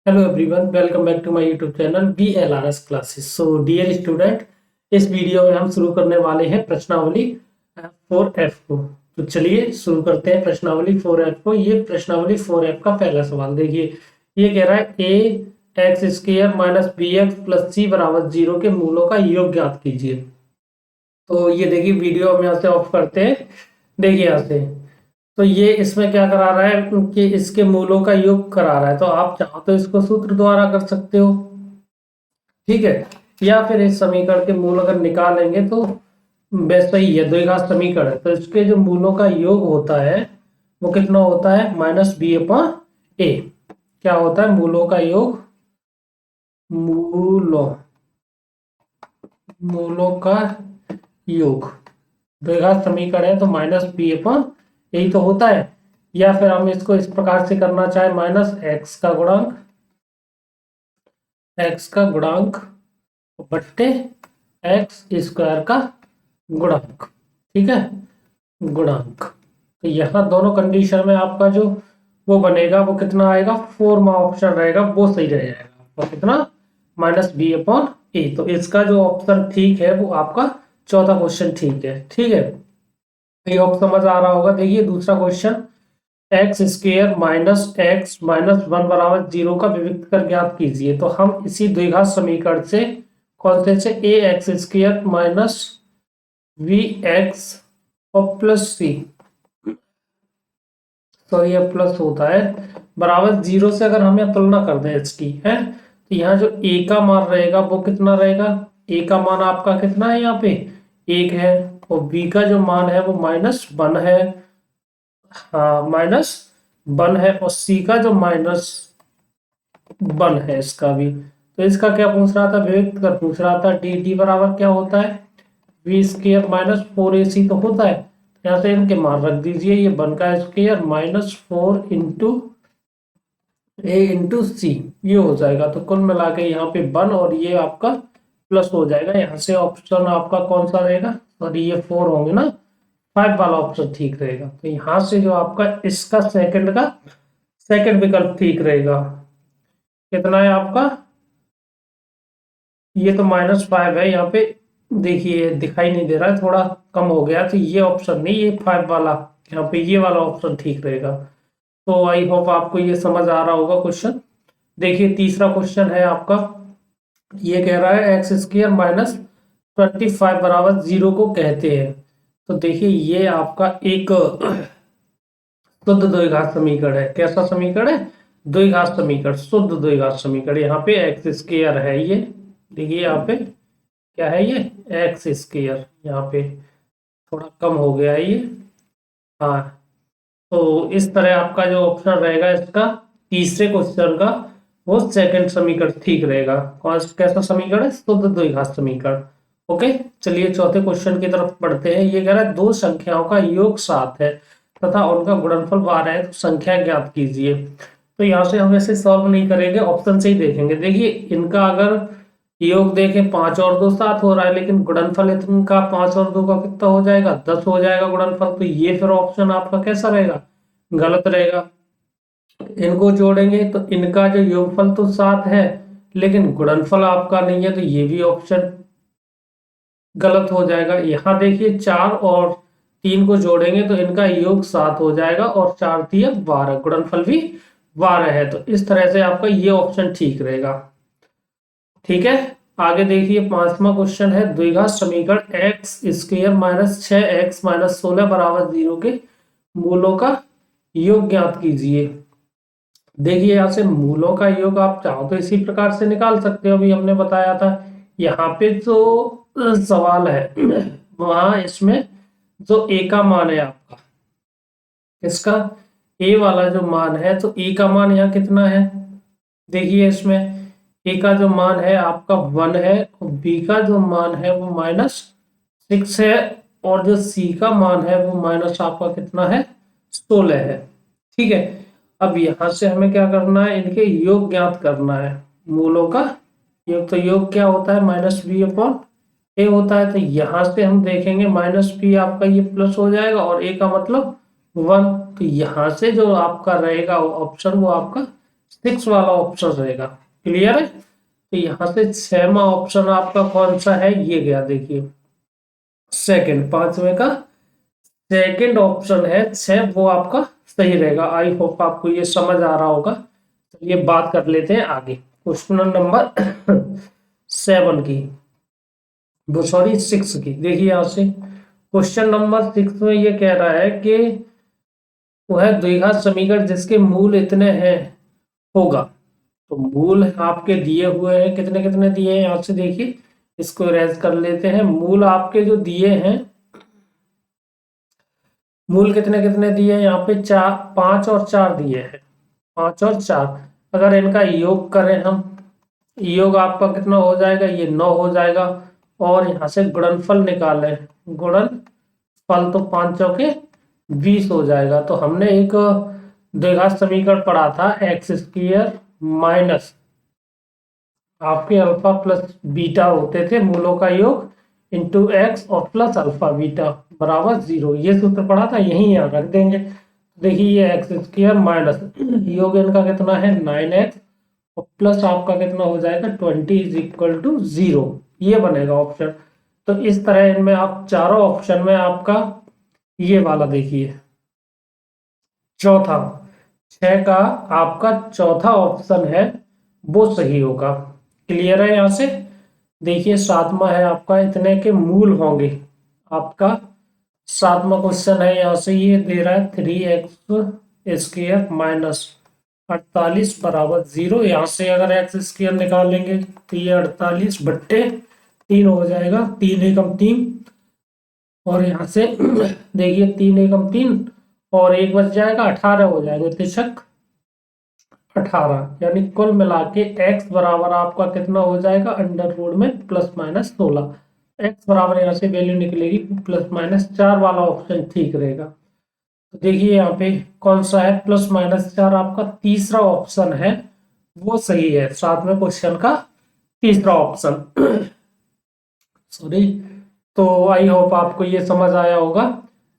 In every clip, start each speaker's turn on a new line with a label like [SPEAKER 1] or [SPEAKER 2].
[SPEAKER 1] Hello everyone, welcome back to my YouTube channel VLRS classes. So dear student, इस video में हम शुरू करने वाले हैं प्रश्नावली 4F को। तो चलिए शुरू करते हैं प्रश्नावली 4F को। ये प्रश्नावली 4F का पहला सवाल देखिए। ये कह रहा है a x square minus b x plus c बराबर 0 के मूलों का योग ज्ञात कीजिए। तो ये देखिए, वीडियो हम यहाँ से ऑफ करते हैं। देखिए यहाँ से, तो ये इसमें क्या करा रहा है कि इसके मूलों का योग करा रहा है। तो आप चाहो तो इसको सूत्र द्वारा कर सकते हो, ठीक है, या फिर इस समीकरण के मूल अगर निकालेंगे तो वैसा ही है, द्विघात समीकरण है। तो इसके जो मूलों का योग होता है वो कितना होता है, माइनस बी अपॉन ए। क्या होता है मूलों का योग, मूलों मूलों का योग, द्विघात समीकरण है तो माइनस बी अपॉन यही तो होता है। या फिर हम इसको इस प्रकार से करना चाहे, माइनस एक्स का गुणांक बट्टे एक्स स्क्वायर का गुणांक, ठीक है, गुणांक। तो यहाँ दोनों कंडीशन में आपका जो वो बनेगा वो कितना आएगा, 4 ऑप्शन रहेगा वो सही रह जाएगा। और कितना, माइनस बी अपॉन ए। तो इसका जो ऑप्शन ठीक है वो आपका चौथा क्वेश्चन ठीक है, ठीक है। ये ऑप्शन समझ आ रहा होगा। देखिए दूसरा question, x square minus x minus 1 बराबर 0 का विविक्त कर ज्ञात कीजिए। तो हम इसी द्विघात समीकरण से कौन से a x square minus b x और प्लस सी, तो ये प्लस होता है बराबर 0 से, अगर हम यहाँ तुलना कर दें इसकी है, तो यहाँ जो ए का मान रहेगा वो कितना रहेगा, ए का मान आपका कितना है यहाँ पे 1 है, और बी का जो मान है वो -1 है, हाँ -1 है, और सी का जो -1 है इसका भी। तो इसका क्या पूछ रहा था, विविक्त कर पूछ रहा था। डी डी बराबर क्या होता है, वी स्क्र माइनस 4AC तो होता है। यहाँ से इनके मान रख दीजिए, ये 1 का स्क्र -4 इंटू ए इंटू सी, ये हो जाएगा। तो कुल मिला के यहाँ पे 1 और ये आपका प्लस हो जाएगा। यहाँ से ऑप्शन आपका कौन सा रहेगा, सॉरी ये 4 होंगे ना, 5 वाला ऑप्शन ठीक रहेगा। तो यहाँ से जो आपका इसका सेकंड विकल्प ठीक रहेगा। कितना है आपका, ये तो -5 है यहाँ पे, देखिए दिखाई नहीं दे रहा है, थोड़ा कम हो गया। तो ये ऑप्शन नहीं, ये 5 वाला, यहाँ पे ये वाला ऑप्शन ठीक रहेगा। तो आई होप आपको ये समझ आ रहा होगा क्वेश्चन। देखिए तीसरा क्वेश्चन है आपका, ये कह रहा है एक्स स्क्र माइनस 25 बराबर 0 को कहते हैं। तो देखिए ये आपका एक शुद्ध द्विघात समीकरण है। कैसा समीकरण है, द्विघात समीकरण, शुद्ध द्विघात समीकरण। यहाँ पे एक्स स्क्र है, ये देखिए यहाँ पे क्या है, ये एक्स स्क्र, यहाँ पे थोड़ा कम हो गया है ये, हाँ। तो इस तरह आपका जो ऑप्शन रहेगा इसका तीसरे क्वेश्चन का, वो सेकंड समीकरण ठीक रहेगा। कौन कैसा समीकरण है, शुद्ध द्विघात समीकरण। ओके, चलिए चौथे क्वेश्चन की तरफ बढ़ते हैं। ये कह रहा है दो संख्याओं का योग 7 है तथा उनका गुणनफल 12 है, तो संख्या ज्ञात कीजिए। तो यहाँ से हम ऐसे सॉल्व नहीं करेंगे, ऑप्शन से ही देखेंगे। देखिए इनका अगर योग देखें 5 और 2 7 हो रहा है, लेकिन गुणनफल इनका 5 और 2 का कितना हो जाएगा, 10 हो जाएगा गुणनफल। तो ये फिर ऑप्शन आपका कैसा रहेगा, गलत रहेगा। इनको जोड़ेंगे तो इनका जो योगफल तो 7 है, लेकिन गुणनफल आपका नहीं है, तो ये भी ऑप्शन गलत हो जाएगा। यहाँ देखिए 4 और 3 को जोड़ेंगे तो इनका योग 7 हो जाएगा, और 4 3 12, गुणनफल भी 12 है। तो इस तरह से आपका ये ऑप्शन ठीक रहेगा, ठीक है। आगे देखिए पांचवा क्वेश्चन है, द्विघात समीकरण x square minus 6x minus 16 बराबर 0 के मूलों का योग ज्ञात कीजिए। देखिए यहाँ से मूलों का योग आप चाहो तो इसी प्रकार से निकाल सकते हो, अभी हमने बताया था। यहाँ पे जो सवाल है वहां इसमें जो ए का मान है आपका, इसका ए वाला जो मान है, तो ए का मान यहाँ कितना है, देखिए इसमें ए का जो मान है आपका 1 है, और बी का जो मान है वो -6 है, और जो सी का मान है वो माइनस आपका कितना है, 16 है, ठीक है। अब यहां से हमें क्या करना है, इनके योग ज्ञात करना है, मूलों का योग। तो योग क्या होता है, -b अपॉन ए होता है। तो यहां से हम देखेंगे -b आपका ये प्लस हो जाएगा, और ए का मतलब 1। तो यहां से जो आपका रहेगा ऑप्शन वो आपका 6 वाला ऑप्शन रहेगा। क्लियर है? तो यहाँ से 6वां ऑप्शन आपका कौन सा है, ये गया देखिए सेकंड, 5वें का सेकंड ऑप्शन है 6, वो आपका सही रहेगा। आई होप आपको ये समझ आ रहा होगा। चलिए बात कर लेते हैं आगे क्वेश्चन नंबर 7 की, वो सॉरी 6 की। देखिए यहाँ से क्वेश्चन नंबर 6 में ये कह रहा है कि वह द्विघात समीकरण जिसके मूल इतने हैं होगा। तो मूल आपके दिए हुए हैं, कितने कितने दिए हैं, यहाँ से देखिए इसको इरेज कर लेते हैं। मूल आपके जो दिए हैं, मूल कितने कितने दिए हैं यहाँ पे, 4, 5 और 4 दिए हैं, 5 और 4। अगर इनका योग करें हम, योग आपका कितना हो जाएगा, ये 9 हो जाएगा। और यहाँ से गुणनफल निकालें, गुणनफल तो 5 चौके 20 हो जाएगा। तो हमने एक द्विघात समीकरण पढ़ा था, एक्स स्क्वायर माइनस आपके अल्फा प्लस बीटा होते थे मूलों का योग इंटू एक्स और प्लस अल्फा बीटा बराबर 0। ये सूत्र पढ़ा था, यही यहाँ रख देंगे। देखिए ये एक्स स्क्वायर माइनस योग इनका कितना है 9x और प्लस आपका कितना हो जाएगा 20 इज इक्वल टू 0। ये बनेगा ऑप्शन। तो इस तरह इनमें आप चारों ऑप्शन में आपका ये वाला देखिए चौथा 6 का आपका चौथा ऑप्शन है वो सही होगा। क्लियर है? यहाँ से देखिए 7वां है आपका इतने के मूल होंगे। आपका 7वां क्वेश्चन है, यहाँ से ये दे रहा है 3x स्क्वायर माइनस 48 बराबर 0। यहाँ से अगर एक्स स्क्वायर निकालेंगे तो ये 48 बट्टे 3 हो जाएगा, 3 एकम 3। और यहाँ से देखिए 3 एकम 3 और 1 बच जाएगा, 18 हो जाएगा, तिरछक 18। यानी कुल मिला के x बराबर आपका कितना हो जाएगा अंडर रूट में प्लस माइनस 16। x बराबर यहाँ से वैल्यू निकलेगी प्लस माइनस 4 वाला ऑप्शन ठीक रहेगा। तो देखिए यहाँ पे कौन सा है, प्लस माइनस 4 आपका तीसरा ऑप्शन है वो सही है। 7वें क्वेश्चन का तीसरा ऑप्शन सॉरी। तो आई होप आपको ये समझ आया होगा।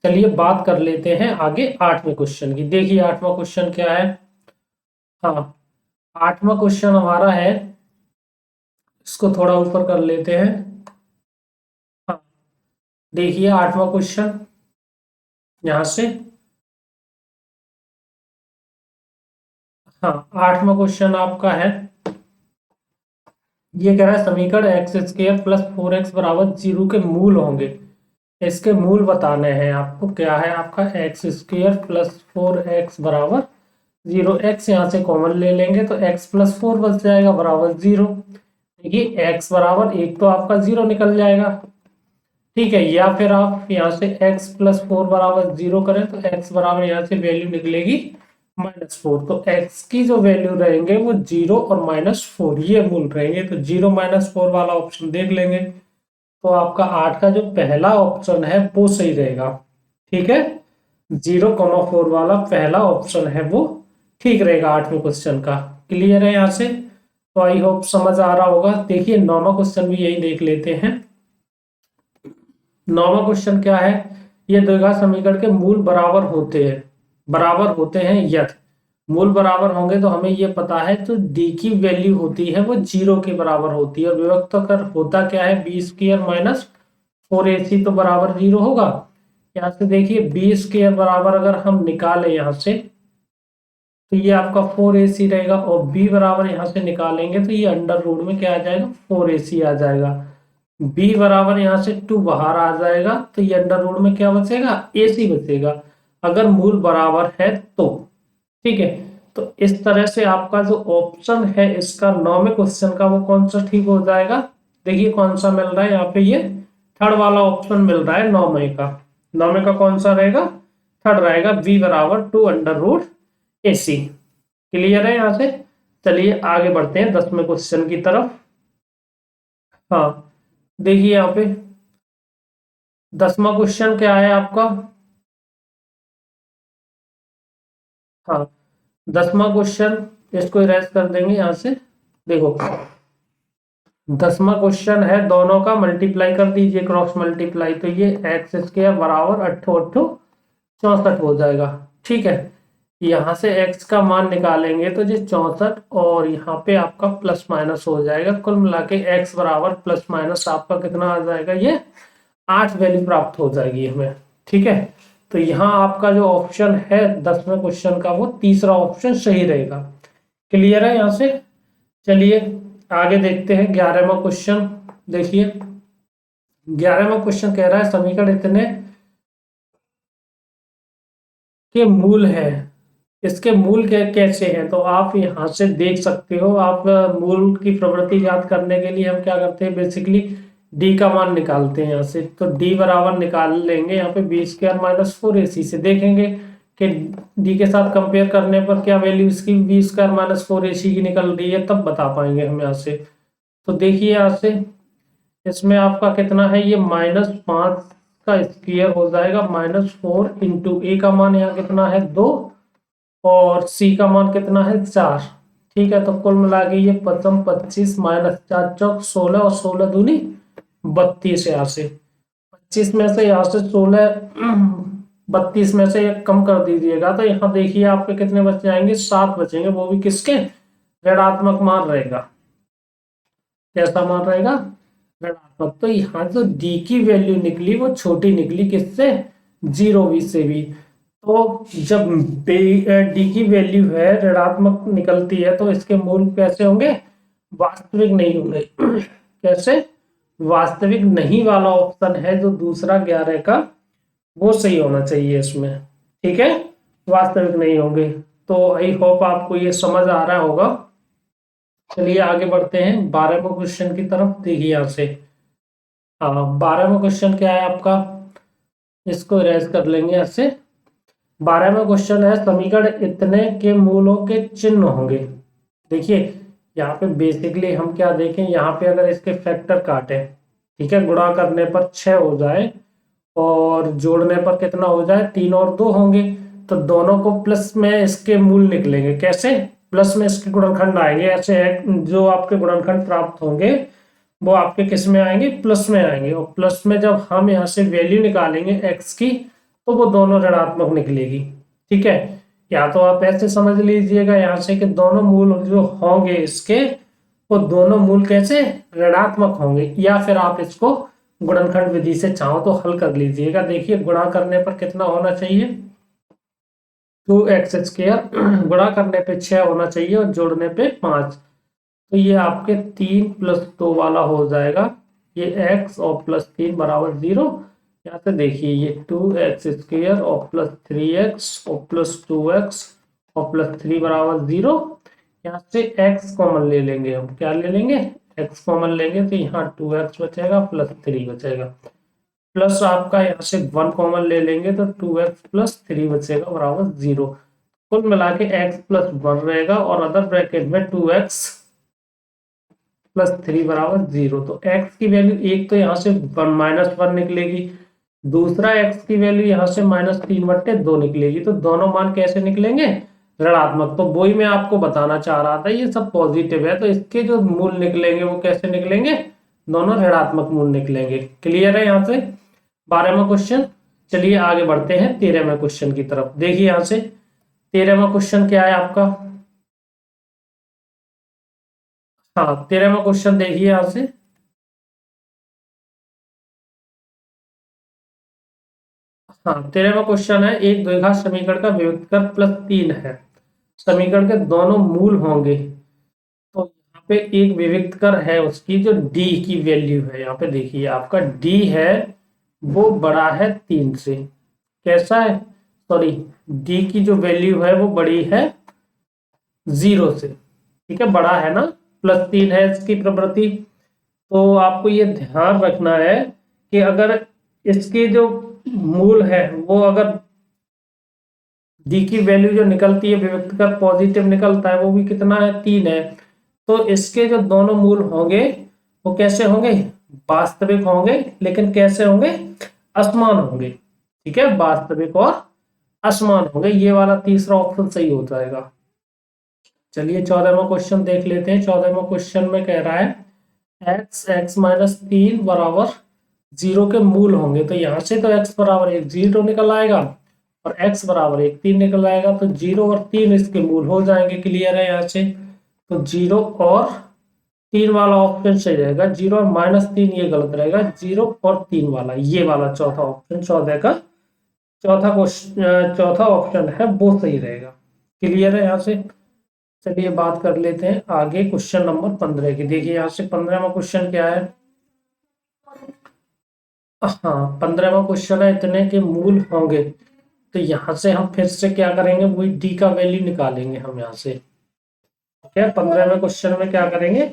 [SPEAKER 1] चलिए बात कर लेते हैं आगे 8वें क्वेश्चन की। देखिए 8वां क्वेश्चन क्या है। हाँ 8वां क्वेश्चन हमारा है, इसको थोड़ा ऊपर कर लेते हैं। हाँ देखिए 8वां क्वेश्चन यहां से, हाँ 8वां क्वेश्चन आपका है, ये कह रहा है समीकरण एक्स स्क्वायर प्लस 4x बराबर 0 के मूल होंगे। इसके मूल बताने हैं आपको। क्या है आपका एक्स स्क्वायर प्लस 4x बराबर 0। एक्स यहाँ से कॉमन ले लेंगे तो x प्लस 4 बच जाएगा बराबर 0। देखिए x बराबर 1 तो आपका 0 निकल जाएगा, ठीक है। या फिर आप यहाँ से x प्लस 4 बराबर 0 करें तो x बराबर यहाँ से वैल्यू निकलेगी -4। तो x की जो वैल्यू रहेंगे वो 0 और -4 ये मूल रहेंगे। तो 0 -4 वाला ऑप्शन देख लेंगे। तो आपका 8 का जो पहला ऑप्शन है वो सही रहेगा, ठीक है। 0,4 वाला पहला ऑप्शन है वो ठीक रहेगा 8वें क्वेश्चन का। क्लियर है यहाँ से? तो आई होप समझ आ रहा होगा। देखिए 9वां क्वेश्चन भी यही देख लेते हैं। 9वां क्वेश्चन क्या है, ये द्विघात समीकरण के मूल बराबर होते हैं यदि मूल बराबर होंगे तो हमें ये पता है तो d की वैल्यू होती है वो 0 के बराबर होती है। और विभक्त कर होता क्या है, बी स्क्वायर माइनस 4ac तो बराबर 0 होगा। यहाँ से देखिए बी स्क्वायर बराबर अगर हम निकालें यहाँ से तो ये आपका 4ac रहेगा और b बराबर यहाँ से निकालेंगे तो ये अंडर रूट में क्या आ जाएगा 4ac आ जाएगा। b बराबर यहाँ से 2 बाहर आ जाएगा तो ये अंडर रूट में क्या बचेगा ac बचेगा, अगर मूल बराबर है तो, ठीक है। तो इस तरह से आपका जो ऑप्शन है इसका 9वें क्वेश्चन का वो कौन सा ठीक हो जाएगा। देखिए कौन सा मिल रहा है यहाँ पे, ये थर्ड वाला ऑप्शन मिल रहा है 9वें का। 9वें का कौन सा रहेगा, थर्ड रहेगा, b बराबर 2 अंडर रूट AC। क्लियर है यहाँ से? चलिए आगे बढ़ते हैं 10वें क्वेश्चन की तरफ। हाँ देखिए यहाँ पे 10वां क्वेश्चन क्या है आपका। हाँ 10वां क्वेश्चन, इसको इरेज कर देंगे यहाँ से। देखो 10वां क्वेश्चन है, दोनों का मल्टीप्लाई कर दीजिए, क्रॉस मल्टीप्लाई, तो ये एक्स स्क्वायर बराबर 8 8 64 हो जाएगा, ठीक है। यहाँ से x का मान निकालेंगे तो ये 64 और यहाँ पे आपका प्लस माइनस हो जाएगा। कुल मिला के x बराबर प्लस माइनस आपका कितना आ जाएगा, ये 8 वैल्यू प्राप्त हो जाएगी हमें। ठीक है, तो यहाँ आपका जो ऑप्शन है 10वें क्वेश्चन का वो तीसरा ऑप्शन सही रहेगा। क्लियर है यहाँ से? चलिए आगे देखते हैं 11वां क्वेश्चन। देखिए 11वां क्वेश्चन कह रहा है समीकरण इतने के मूल है, इसके मूल कैसे हैं, तो आप यहाँ से देख सकते हो। आप मूल की प्रवृत्ति याद करने के लिए हम क्या करते हैं, बेसिकली डी का मान निकालते हैं यहाँ से। तो डी बराबर निकाल लेंगे यहाँ पे बी स्क्वायर माइनस 4ac से, देखेंगे कि डी के साथ कंपेयर करने पर क्या वैल्यू इसकी बी स्क्वायर माइनस 4ac की निकल रही है, तब बता पाएंगे हम यहाँ से। तो देखिए यहाँ से इसमें आपका कितना है, ये -5 का स्क्वायर हो जाएगा, -4 इंटू ए का मान यहाँ कितना है 2 और सी का मान कितना है 4। ठीक है, तो कुल मिला के ये 25 माइनस 4 चौक 16 और 16 दूनी 32 यहाँ से। 25 में से यहाँ से 16 32 में से एक कम कर दीजिएगा तो यहाँ देखिए आपके कितने बच जाएंगे, 7 बचेंगे, वो भी किसके, ऋणात्मक मान रहेगा। कैसा मान रहेगा, ऋणात्मक। तो यहाँ जो डी की वैल्यू निकली वो छोटी निकली, किससे, 0 से भी। तो जब डी की वैल्यू है ऋणात्मक निकलती है तो इसके मूल कैसे होंगे, वास्तविक नहीं होंगे। कैसे, वास्तविक नहीं वाला ऑप्शन है जो दूसरा 11 का, वो सही होना चाहिए इसमें। ठीक है, वास्तविक नहीं होंगे। तो आई होप आपको ये समझ आ रहा होगा। चलिए आगे बढ़ते हैं 12वें क्वेश्चन की तरफ। देखिए यहाँ से, हाँ 12वां क्वेश्चन क्या है आपका, इसको इरेज कर लेंगे ऐसे। 12वां क्वेश्चन है समीकरण इतने के मूलों के चिन्ह होंगे। देखिए यहाँ पे बेसिकली हम क्या देखें, यहाँ पे अगर इसके फैक्टर काटे, ठीक है, गुणा करने पर 6 हो जाए और जोड़ने पर कितना हो जाए, 3 और 2 होंगे, तो दोनों को प्लस में इसके मूल निकलेंगे। कैसे, प्लस में इसके गुणनखंड आएंगे। ऐसे जो आपके गुणनखंड प्राप्त होंगे वो आपके किस में आएंगे, प्लस में आएंगे। और प्लस में जब हम यहाँ से वैल्यू निकालेंगे x की तो वो दोनों ऋणात्मक निकलेगी। ठीक है, या तो आप ऐसे समझ लीजिएगा यहाँ से कि दोनों मूल जो होंगे इसके, वो दोनों मूल कैसे, ऋणात्मक होंगे। या फिर आप इसको गुणनखंड विधि से चाहो तो हल कर लीजिएगा। देखिए गुणा करने पर कितना होना चाहिए, 2x², गुणा करने पे 6 होना चाहिए और जोड़ने पे 5। तो ये आपके 3 + 2 वाला हो जाएगा। ये x और +3 बराबर 0। यहाँ से देखिए ये 2x² और +3x और +2x और +3 बराबर 0। यहाँ से x कॉमन ले लेंगे, हम क्या ले लेंगे, x कॉमन लेंगे तो यहाँ 2x बचेगा +3 बचेगा, प्लस आपका यहाँ से 1 कॉमन ले लेंगे तो 2x + 3 बचेगा बराबर 0। कुल मिला के x + 1 रहेगा और अदर ब्रैकेट में 2x + 3 बराबर 0। तो x की वैल्यू एक तो यहाँ से -1 निकलेगी, दूसरा x की वैल्यू यहाँ से -3/2 निकलेगी। तो दोनों मान कैसे निकलेंगे, ऋणात्मक। तो वही मैं आपको बताना चाह रहा था, ये सब पॉजिटिव है तो इसके जो मूल निकलेंगे वो कैसे निकलेंगे, दोनों ऋणात्मक मूल निकलेंगे। क्लियर है यहाँ से 12वां क्वेश्चन। चलिए आगे बढ़ते हैं 13वें क्वेश्चन की तरफ। देखिए यहाँ से 13वां क्वेश्चन क्या है आपका, हाँ 13वां क्वेश्चन देखिए यहाँ से, हाँ 13वां क्वेश्चन है एक द्विघात समीकरण का विभक्तिकर +3 है, समीकरण के दोनों मूल होंगे। तो यहाँ पे एक विभक्तिकर है, उसकी जो d की वैल्यू है, यहाँ पे देखिए आपका d है वो बड़ा है 3 से। कैसा है, सॉरी, d की जो वैल्यू है वो बड़ी है 0 से। ठीक है, बड़ा है ना, +3 है इसकी प्रवृत्ति। तो आपको ये ध्यान रखना है कि अगर इसके जो मूल है वो अगर डी की वैल्यू जो निकलती है विभक्तिकर पॉजिटिव निकलता है, वो भी कितना है, 3 है। तो इसके जो दोनों मूल होंगे वो कैसे होंगे, वास्तविक होंगे, लेकिन कैसे होंगे, असमान होंगे। ठीक है, वास्तविक और असमान होंगे। ये वाला तीसरा ऑप्शन सही हो जाएगा। चलिए 14वां क्वेश्चन देख लेते हैं। 14वां क्वेश्चन में कह रहा है x -3 बराबर 0 के मूल होंगे। तो यहाँ से तो x बराबर 0 निकल आएगा और x बराबर 1 3 निकल आएगा, तो 0 और 3 इसके मूल हो जाएंगे। क्लियर है यहाँ से? तो 0 और 3 वाला ऑप्शन सही रहेगा, 0 और -3 ये गलत रहेगा, 0 और 3 वाला, ये वाला चौथा ऑप्शन 14 का चौथा ऑप्शन है वो सही रहेगा। क्लियर है यहाँ से? चलिए बात कर लेते हैं आगे क्वेश्चन नंबर 15 की। देखिए यहाँ से 15वां क्वेश्चन क्या है। हाँ, 15वां क्वेश्चन है इतने के मूल होंगे। तो यहाँ से हम फिर से क्या करेंगे, वही डी का वैल्यू निकालेंगे हम यहाँ से। क्या 15वें क्वेश्चन में क्या करेंगे,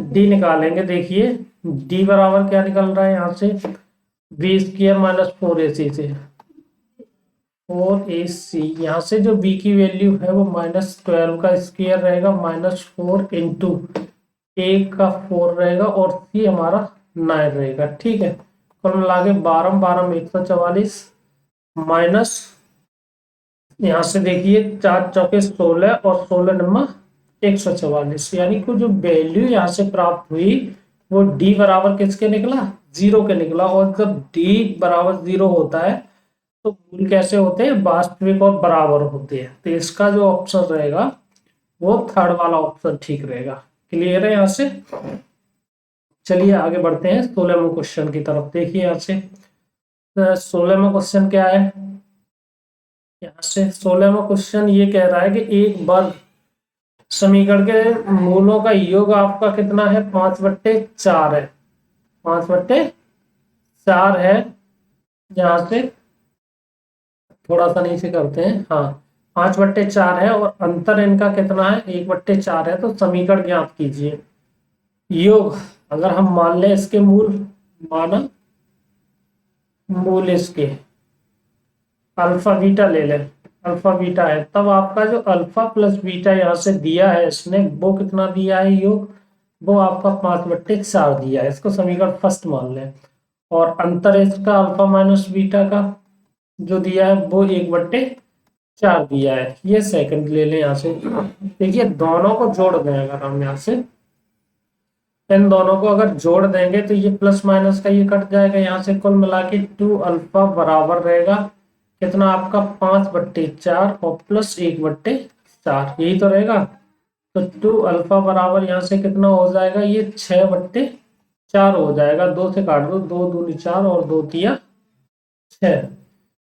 [SPEAKER 1] डी निकालेंगे। देखिए डी बराबर क्या निकल रहा है यहाँ से, बी स्क्वायर माइनस 4ac से 4ac। यहाँ से जो b की वैल्यू है वो -12 का स्क्वायर रहेगा, -4 इंटू a का 4 रहेगा, और c हमारा 9 रहेगा। ठीक है, कुल मिला के 12 12 में 144 माइनस यहाँ से देखिए 4 चौके 16 और 16 नंबर 144, यानी कि जो वैल्यू यहाँ से प्राप्त हुई वो d बराबर किसके निकला, 0 के निकला। और जब d बराबर 0 होता है तो मूल कैसे होते हैं, वास्तविक और बराबर होते हैं। तो इसका जो ऑप्शन रहेगा वो थर्ड वाला ऑप्शन ठीक रहेगा। क्लियर है यहाँ से? चलिए आगे बढ़ते हैं 16वें क्वेश्चन की तरफ। देखिए यहाँ से 16वां क्वेश्चन क्या है। यहाँ से 16वां क्वेश्चन ये कह रहा है कि एक वर्ग समीकरण के मूलों का योग आपका कितना है, 5/4 है। 5/4 है। यहाँ से थोड़ा सा नीचे करते हैं। हाँ, 5/4 है और अंतर इनका कितना है, 1/4 है। तो समीकरण ज्ञात कीजिए। योग अगर हम मान लें इसके मूल, माना मूल इसके अल्फा बीटा ले लें, अल्फा बीटा है, तब आपका जो अल्फा प्लस बीटा यहाँ से दिया है इसने, वो कितना दिया है योग, वो आपका 5/4 दिया है। इसको समीकरण फर्स्ट मान लें। और अंतर इसका अल्फा माइनस बीटा का जो दिया है वो 1/4 दिया है। ये सेकंड ले लें यहाँ से। देखिए दोनों को जोड़ दें अगर हम यहाँ से, इन दोनों को अगर जोड़ देंगे तो ये प्लस माइनस का ये कट जाएगा यहाँ से, कुल मिला के 2 अल्फा बराबर रहेगा कितना आपका, 5/4 और प्लस 1/4, यही तो रहेगा। तो 2 अल्फा बराबर यहाँ से कितना हो जाएगा, ये 6/4 हो जाएगा। 2 से काट दो, 2 दूनी 4 और 2 तिया 6,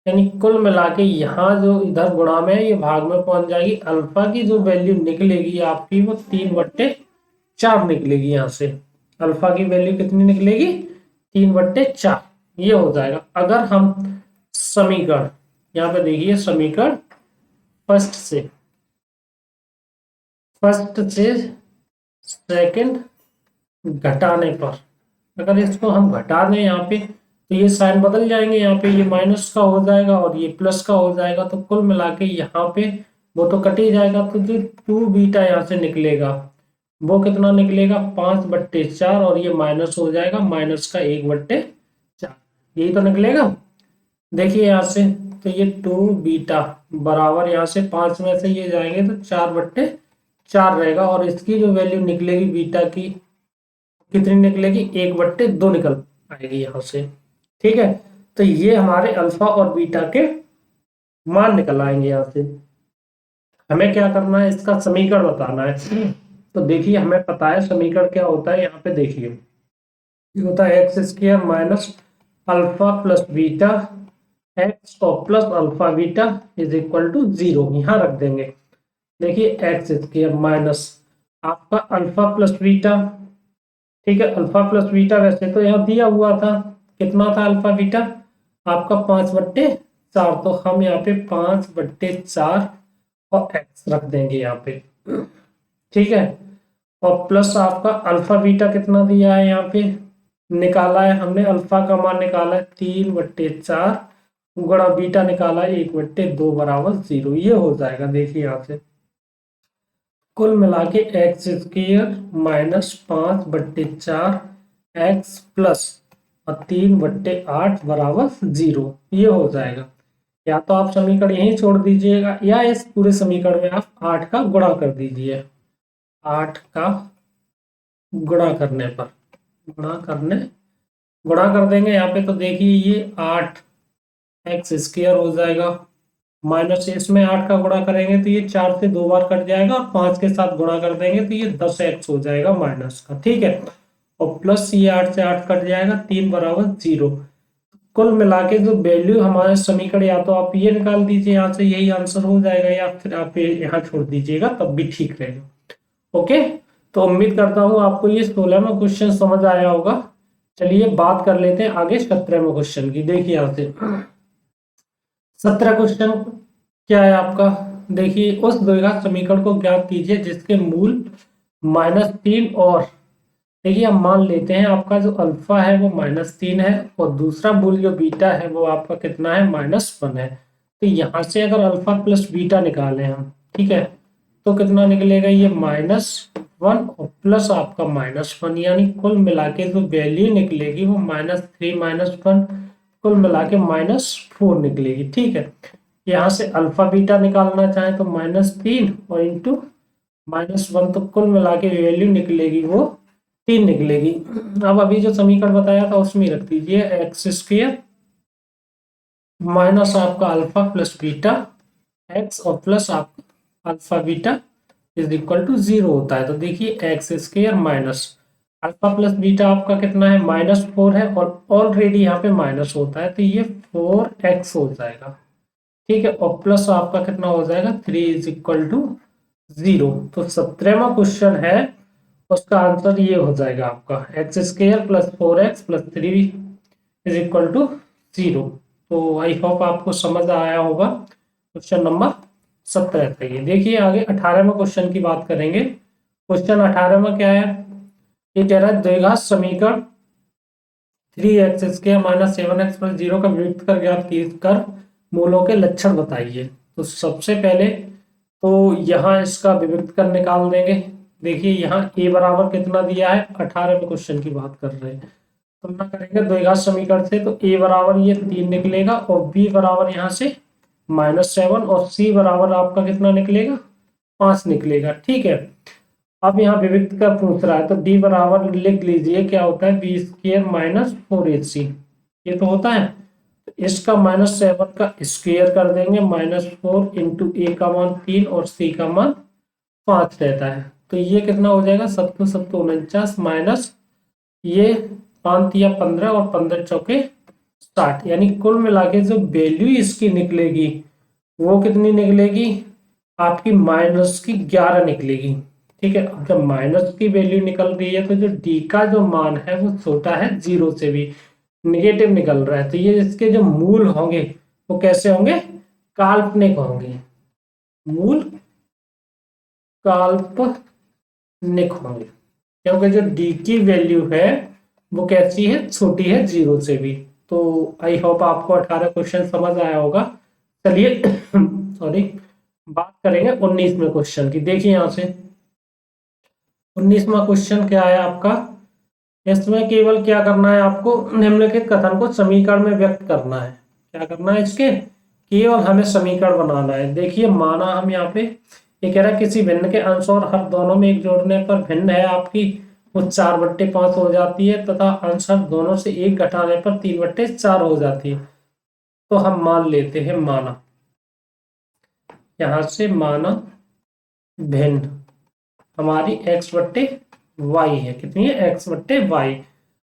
[SPEAKER 1] यानी कुल मिला के यहाँ जो इधर गुणा में है ये भाग में पहुंच जाएगी। अल्फा की जो वैल्यू निकलेगी आपकी वो 3/4 निकलेगी। यहाँ से अल्फा की वैल्यू कितनी निकलेगी, 3/4, ये हो जाएगा। अगर हम समीकरण यहाँ पे देखिए, समीकरण फर्स्ट से सेकंड घटाने पर, अगर इसको हम घटा दें यहाँ पे तो ये साइन बदल जाएंगे, यहाँ पे ये माइनस का हो जाएगा और ये प्लस का हो जाएगा। तो कुल मिला के यहाँ पे वो तो कट ही जाएगा। तो जो 2 बीटा यहाँ से निकलेगा वो कितना निकलेगा, 5/4, और ये माइनस हो जाएगा, माइनस का 1/4, यही तो निकलेगा। देखिए यहाँ से, तो ये 2 बीटा बराबर यहाँ से 5 में से ये जाएंगे तो 4/4 रहेगा। और इसकी जो वैल्यू निकलेगी बीटा की कितनी निकलेगी, 1/2 निकल आएगी यहाँ से। ठीक है, तो ये हमारे अल्फा और बीटा के मान निकल आएंगे यहाँ से। हमें क्या करना है, इसका समीकरण बताना है। तो देखिए हमें पता है समीकरण क्या होता है। यहाँ पे देखिए ये होता है x² minus alpha plus beta x और plus alpha beta is equal to 0, यहाँ रख देंगे। देखिए x² माइनस आपका अल्फा प्लस बीटा, ठीक है, अल्फा प्लस बीटा वैसे तो यहाँ दिया हुआ था, कितना था अल्फा बीटा आपका 5/4, तो हम यहाँ पे 5/4 और x रख देंगे यहाँ पे। ठीक है, और प्लस आपका अल्फा बीटा कितना दिया है, यहाँ पे निकाला है हमने, अल्फा का मान निकाला है 3/4 गुणा बीटा निकाला है 1/2 बराबर 0, ये हो जाएगा। देखिए यहाँ से कुल मिला के x² माइनस 5/4 x प्लस 3/8 बराबर 0, ये हो जाएगा। या तो आप समीकरण यहीं छोड़ दीजिएगा या इस पूरे समीकरण में आप 8 का गुणा कर दीजिए। 8 का गुणा करने पर गुणा कर देंगे यहाँ पे, तो देखिए ये 8x² हो जाएगा माइनस इसमें 8 का गुणा करेंगे तो ये 4 से 2 बार कट जाएगा और 5 के साथ गुणा कर देंगे तो ये 10x हो जाएगा माइनस का, ठीक है। और प्लस ये 8 से 8 कट जाएगा, 3 बराबर 0। कुल मिला के जो वैल्यू हमारे समीकरण, या तो आप ये निकाल दीजिए यहाँ से, यही आंसर हो जाएगा, या फिर आप ये यहाँ छोड़ दीजिएगा तब भी ठीक रहेगा। ओके, तो उम्मीद करता हूँ आपको ये 16वां क्वेश्चन समझ आया होगा। चलिए बात कर लेते हैं आगे 17वें क्वेश्चन की। देखिए यहाँ से 17 क्वेश्चन क्या है आपका। देखिए, उस द्विघात समीकरण को ज्ञात कीजिए जिसके मूल -3 और, देखिए हम मान लेते हैं आपका जो अल्फा है वो -3 है और दूसरा मूल जो बीटा है वो आपका कितना है, -1 है। तो यहाँ से अगर अल्फा प्लस बीटा निकालें हम, ठीक है, तो कितना निकलेगा, ये -1 और प्लस आपका -1, यानी कुल मिला के जो वैल्यू निकलेगी वो -3 -1, कुल मिला के -4 निकलेगी, ठीक है। यहाँ से अल्फा बीटा निकालना चाहे तो -3 और इंटू -1, तो कुल मिला के वैल्यू निकलेगी वो 3 निकलेगी। अब अभी जो समीकरण बताया था उसमें रख दीजिए x² माइनस आपका अल्फा प्लस बीटा x और प्लस आपका alpha beta is equal to 0 होता है। तो देखिए x² minus alpha plus beta आपका कितना है, -4 है और ऑलरेडी यहाँ पे माइनस होता है तो ये 4x हो जाएगा, ठीक है। और प्लस आपका कितना हो जाएगा, 3 इज इक्वल टू 0। तो 17वां क्वेश्चन है, उसका आंसर ये हो जाएगा आपका x² plus 4x plus 3 is equal to 0। तो आई होप आपको समझ आया होगा क्वेश्चन नंबर 17 का। ये देखिए आगे 18वें क्वेश्चन की बात करेंगे। क्वेश्चन 18वां क्या है, ये कह रहा है द्विघात समीकरण 3x² माइनस 7x प्लस 0 का वियुक्त कर ज्ञात कर मूलों के लक्षण बताइए। तो सबसे पहले तो यहाँ इसका वियुक्त कर निकाल देंगे। देखिए यहाँ a बराबर कितना दिया है, 18वें क्वेश्चन की बात कर रहे हैं, तुलना करेंगे द्विघात समीकरण से तो a बराबर ये 3 निकलेगा और b बराबर यहाँ से -7 और c बराबर आपका कितना निकलेगा, 5 निकलेगा, ठीक है। अब यहाँ विविक्त का पूछ रहा है तो d बराबर लिख लीजिए, क्या होता है, b² माइनस 4ac, ये तो होता है। तो इसका -7 का स्क्वायर कर देंगे, -4 इंटू a का मान 3 और c का मान 5 रहता है। तो ये कितना हो जाएगा, 7 7 49 माइनस ये 5 या 15 और 15 चौके 60, यानी कुल मिला के जो वैल्यू इसकी निकलेगी वो कितनी निकलेगी, आपकी -11 निकलेगी, ठीक है। अब जब माइनस की वैल्यू निकल रही है तो जो डी का जो मान है वो छोटा है 0 से भी, निगेटिव निकल रहा है, तो ये इसके जो मूल होंगे वो कैसे होंगे, काल्पनिक होंगे, मूल काल्पनिक होंगे, क्योंकि जो डी की वैल्यू है वो कैसी है, छोटी है 0 से भी। तो आई होप आपको 18 क्वेश्चन समझ आया होगा। चलिए सॉरी, बात करेंगे 19वें क्वेश्चन की। देखिए यहाँ से 19वां क्वेश्चन क्या है आपका, इसमें केवल क्या करना है आपको, निम्नलिखित कथन को समीकरण में व्यक्त करना है। क्या करना है, इसके केवल हमें समीकरण बनाना है। देखिए माना हम यहाँ पे ये कह रहा है किसी भिन्न के अंश और हर दोनों में एक जोड़ने पर भिन्न है आपकी वो 4/5 हो जाती है तथा अंश हर दोनों से एक घटाने पर 3/4 हो जाती है। तो हम मान लेते हैं, माना यहाँ से माना भिन्न हमारी x/y है, कितनी है, x/y।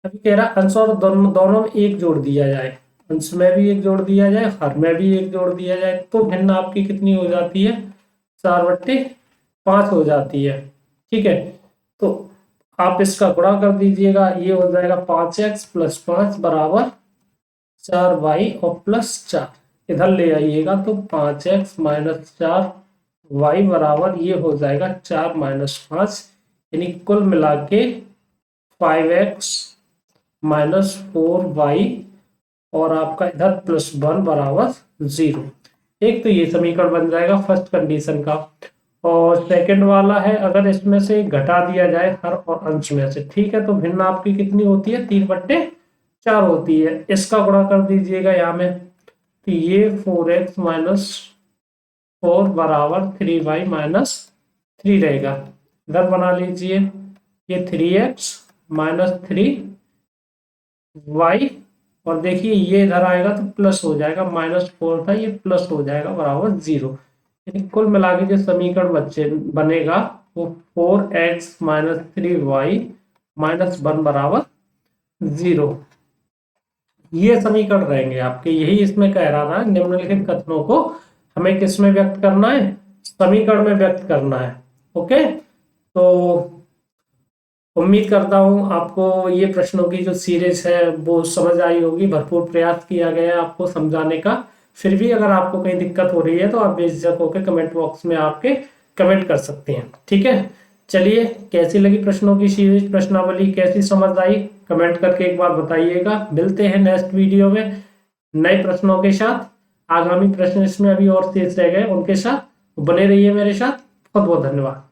[SPEAKER 1] अभी कह रहा अंश और दोनों में एक जोड़ दिया जाए, अंश में भी एक जोड़ दिया जाए, हर में भी एक जोड़ दिया जाए, तो भिन्न आपकी कितनी हो जाती है, 4/5 हो जाती है, ठीक है। तो आप इसका गुणा कर दीजिएगा, ये हो जाएगा 5x प्लस 5 बराबर 4y और प्लस 4, इधर ले आइएगा तो 5x माइनस 4y बराबर ये हो जाएगा 4 माइनस 5, यानी कुल मिला के 5x माइनस 4y और आपका इधर +1 बराबर 0। एक तो ये समीकरण बन जाएगा फर्स्ट कंडीशन का। और सेकंड वाला है, अगर इसमें से घटा दिया जाए हर और अंश में से, ठीक है, तो भिन्न आपकी कितनी होती है, 3/4 होती है। इसका गुणा कर दीजिएगा यहाँ में, तो ये 4x माइनस 4 बराबर 3y माइनस 3 रहेगा। इधर बना लीजिए, ये 3x माइनस 3y और देखिए ये इधर आएगा तो प्लस हो जाएगा, -4 था, ये प्लस हो जाएगा बराबर 0। यानी कुल मिला के जो समीकरण बनेगा वो 4x - 3y - 1 बराबर 0, ये समीकरण रहेंगे आपके। यही इसमें कह रहा था, निम्नलिखित कथनों को हमें किस में व्यक्त करना है, समीकरण में व्यक्त करना है। ओके, तो उम्मीद करता हूं आपको ये प्रश्नों की जो सीरीज है वो समझ आई होगी। भरपूर प्रयास किया गया है आपको समझाने का। फिर भी अगर आपको कहीं दिक्कत हो रही है तो आप बेझिझक होकर कमेंट बॉक्स में आपके कमेंट कर सकते हैं, ठीक है। चलिए, कैसी लगी प्रश्नों की सीरीज, प्रश्नावली कैसी समझ आई, कमेंट करके एक बार बताइएगा। मिलते हैं नेक्स्ट वीडियो में नए प्रश्नों के साथ। आगामी प्रश्न इसमें अभी और शेष रह गए, उनके साथ बने रहिए मेरे साथ। बहुत बहुत धन्यवाद।